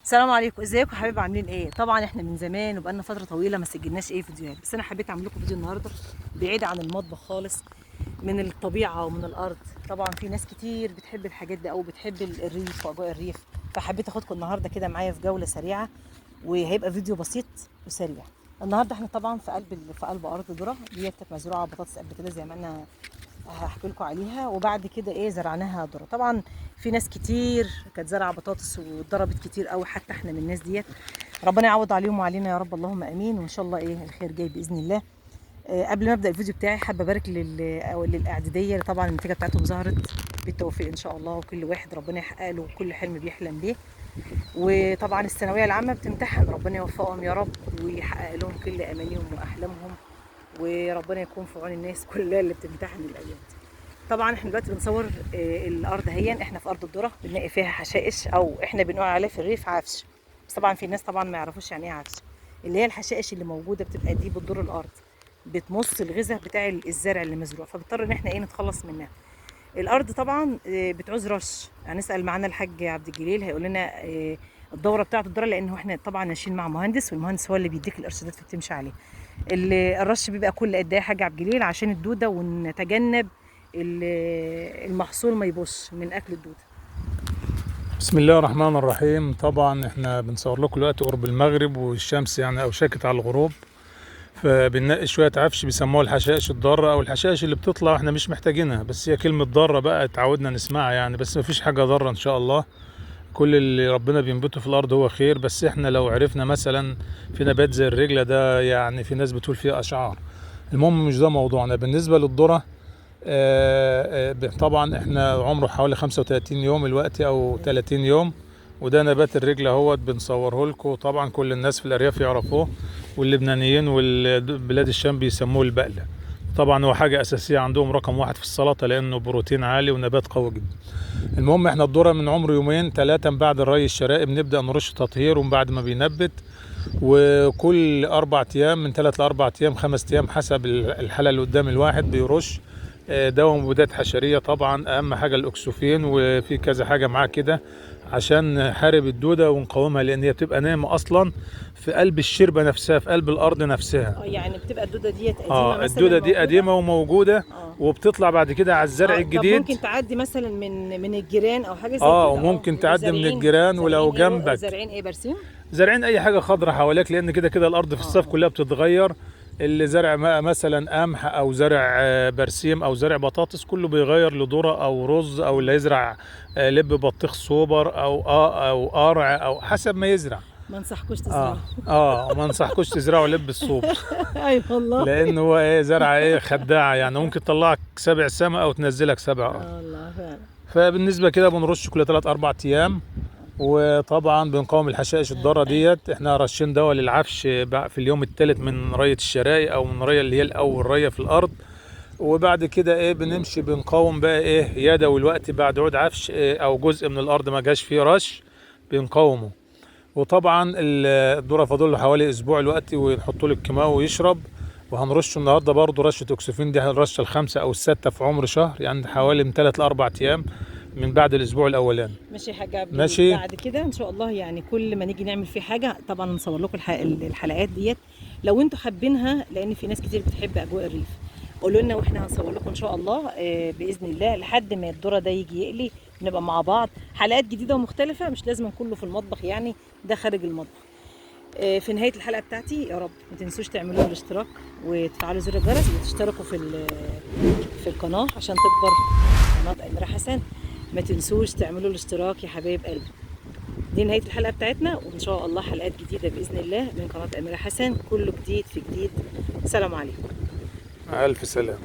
السلام عليكم، ازيكم يا حبايبي؟ عاملين ايه؟ طبعا احنا من زمان وبقالنا فتره طويله ما سجلناش فيديوهات، بس انا حبيت اعمل لكم فيديو النهارده بعيد عن المطبخ خالص، من الطبيعه ومن الارض. طبعا في ناس كتير بتحب الحاجات دي او بتحب الريف واجواء الريف، فحبيت اخدكم النهارده كده معايا في جوله سريعه، وهيبقى فيديو بسيط وسريع. النهارده احنا طبعا في قلب ارض ذره، ديت كانت مزروعه بطاطس قبل كده زي ما انا هحكي لكم عليها، وبعد كده زرعناها ذره. طبعا في ناس كتير كانت زرعه بطاطس واتضربت كتير قوي، حتى احنا من الناس ديت. ربنا يعوض عليهم وعلينا يا رب، اللهم امين. وان شاء الله الخير جاي باذن الله. قبل ما ابدا الفيديو بتاعي حابه ابارك للاعداديه اللي طبعا النتيجه بتاعتهم ظهرت بالتوفيق ان شاء الله، وكل واحد ربنا يحقق له كل حلم بيحلم بيه. وطبعا الثانويه العامه بتمتحن، ربنا يوفقهم يا رب ويحقق لهم كل امانيهم واحلامهم، وربنا يكون في عون الناس كلها اللي بتمتحن الايام دي. طبعا احنا دلوقتي بنصور الارض اهي، احنا في ارض الذره بنلاقي فيها حشائش، او احنا بنقول عليها في الريف عفش، بس طبعا في ناس طبعا ما يعرفوش يعني ايه عفش. اللي هي الحشائش اللي موجوده بتبقى دي بتضر الارض، بتمص الغذاء بتاع الزرع اللي مزروع، فبضطر ان احنا نتخلص منها. الارض طبعا بتعوز رش. هنسال معانا الحاج عبد الجليل هيقول لنا الدوره بتاعه الذره، لانه احنا طبعا ماشيين مع مهندس، والمهندس هو اللي بيديك الارشادات فبتمشي عليه. الرش بيبقى كل قد ايه يا حاج عبد الجليل عشان الدوده، ونتجنب المحصول ما يبص من اكل الدوده؟ بسم الله الرحمن الرحيم. طبعا احنا بنصور لكم دلوقتي قرب المغرب والشمس يعني اوشكت على الغروب، فبننقي شويه عفش بيسموها الحشائش الضاره او الحشائش اللي بتطلع واحنا مش محتاجينها، بس هي كلمه ضاره بقى اتعودنا نسمعها يعني، بس مفيش حاجه ضاره ان شاء الله. كل اللي ربنا بينبته في الارض هو خير، بس احنا لو عرفنا مثلا في نبات زي الرجله ده، يعني في ناس بتقول فيه اشعار. المهم مش ده موضوعنا. بالنسبه للذره، طبعا احنا عمره حوالي 35 يوم الوقت او 30 يوم، وده نبات الرجل اهوت بنصوره لكم. طبعا كل الناس في الارياف يعرفوه، واللبنانيين والبلاد الشام بيسموه البقله. طبعا هو حاجه اساسيه عندهم، رقم واحد في السلطه، لانه بروتين عالي ونبات قوي جدا. المهم احنا الذره من عمر يومين ثلاثه من بعد الري الشرائي بنبدا نرش تطهير، ومن بعد ما بينبت، وكل 4 ايام من 3 ل4 ايام 5 ايام حسب الحاله اللي قدام الواحد بيرش دواء مبيدات حشريه. طبعا اهم حاجه الاكسوفين، وفي كذا حاجه معاه كده عشان نحارب الدوده ونقاومها، لان هي بتبقى نايمه اصلا في قلب الشربه نفسها، في قلب الارض نفسها. يعني بتبقى الدوده ديت قديمه مثلا، الدوده دي قديمه وموجوده، وبتطلع بعد كده على الزرع الجديد. طب ممكن تعدي مثلا من الجيران او حاجه زي كده؟ وممكن تعدي من الجيران، ولو جنبك زارعين برسيم، زارعين اي حاجه خضراء حواليك، لان كده كده الارض في الصيف كلها بتتغير. اللي زرع مثلا قمح او زرع برسيم او زرع بطاطس، كله بيغير لذره او رز، او اللي يزرع لب بطيخ صوبر او قرع، او حسب ما يزرع. ما انصحكوش تزرعوا. ما انصحكوش تزرعوا لب الصوبر. اي والله، لان هو زرعه خداعه، يعني ممكن تطلعك 7 سما او تنزلك 7 ارض. والله فعلا. فبالنسبه كده بنرش كل 3-4 ايام، وطبعا بنقاوم الحشائش الضاره ديت. احنا رشين دواء للعفش في اليوم الثالث من ريه الشراي، او من ريه اللي هي الاول ريه في الارض. وبعد كده بنمشي بنقاوم بقى يدوي الوقت بعد عود عفش او جزء من الارض ما جاش فيه رش بنقاومه. وطبعا الذره فاضل له حوالي اسبوع الوقت ونحطوا له الكيماوي ويشرب. وهنرشه النهارده برضه رشه اكسفين، دي الرشه الخامسه او السادسه في عمر شهر، يعني حوالي من 3 ل4 ايام من بعد الاسبوع الاولاني. ماشي يا حاج عبد. ماشي. بعد كده ان شاء الله يعني كل ما نيجي نعمل فيه حاجه طبعا نصور لكم الحلقات ديت لو انتوا حابينها، لان في ناس كتير بتحب اجواء الريف. قولوا لنا واحنا هنصور لكم ان شاء الله باذن الله، لحد ما الذره ده يجي يقلي نبقى مع بعض حلقات جديده ومختلفه، مش لازم كله في المطبخ، يعني ده خارج المطبخ. في نهايه الحلقه بتاعتي يا رب ما تنسوش تعملوا الاشتراك وتفعلوا زر الجرس وتشتركوا في القناه عشان تكبر قناه أميرة حسن. ما تنسوش تعملوا الاشتراك يا حبايب قلبي. دي نهايه الحلقه بتاعتنا، وان شاء الله حلقات جديده باذن الله من قناه أميرة حسن، كله جديد في جديد. السلام عليكم. الف سلامه.